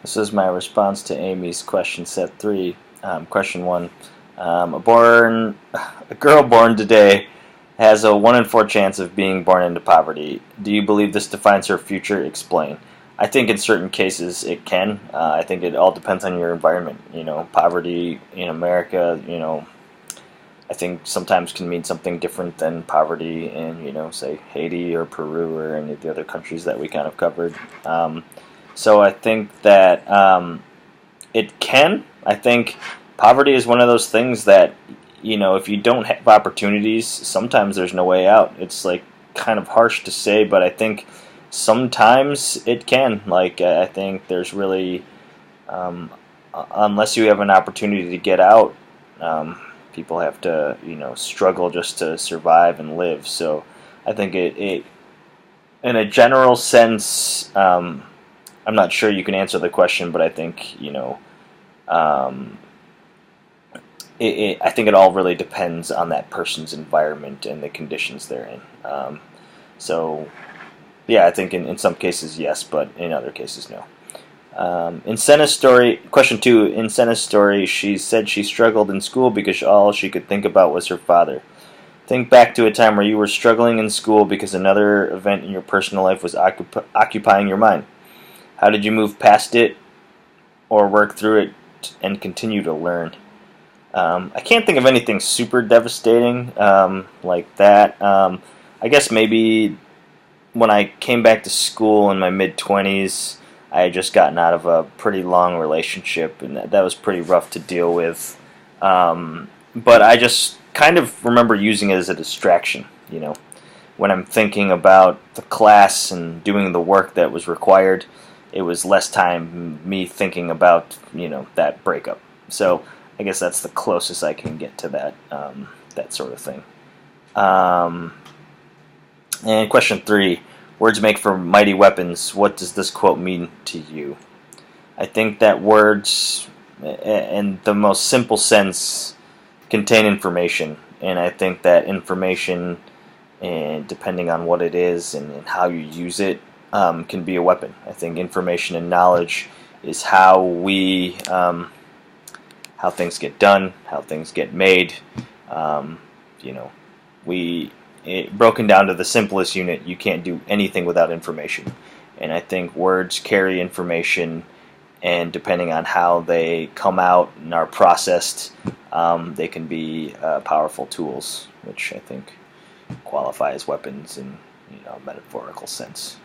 This is my response to Amy's question set 3. Question 1. A girl born today has a 1 in 4 chance of being born into poverty. Do you believe this defines her future? Explain. I think in certain cases it can. I think it all depends on your environment. Poverty in America, I think sometimes can mean something different than poverty in, say Haiti or Peru or any of the other countries that we kind of covered. So I think that it can. I think poverty is one of those things that, if you don't have opportunities, sometimes there's no way out. It's like kind of harsh to say, but I think sometimes it can. Like, I think there's really, unless you have an opportunity to get out, people have to, struggle just to survive and live. So I think it in a general sense, I'm not sure you can answer the question, but I think, um, I think it all really depends on that person's environment and the conditions they're in. So, yeah, I think in some cases, yes, but in other cases, no. In Senna's story, question 2, in Senna's story, she said she struggled in school because all she could think about was her father. Think back to a time where you were struggling in school because another event in your personal life was occupying your mind. How did you move past it or work through it and continue to learn? I can't think of anything super devastating like that. I guess maybe when I came back to school in my mid-20s, I had just gotten out of a pretty long relationship, and that was pretty rough to deal with. But I just kind of remember using it as a distraction, When I'm thinking about the class and doing the work that was required, it was less time me thinking about, that breakup. So I guess that's the closest I can get to that, that sort of thing. And question 3, words make for mighty weapons. What does this quote mean to you? I think that words, in the most simple sense, contain information. And I think that information, and depending on what it is and how you use it, can be a weapon. I think information and knowledge is how how things get done, how things get made. You know, broken down to the simplest unit, you can't do anything without information. And I think words carry information, and depending on how they come out and are processed, they can be powerful tools, which I think qualify as weapons in a metaphorical sense.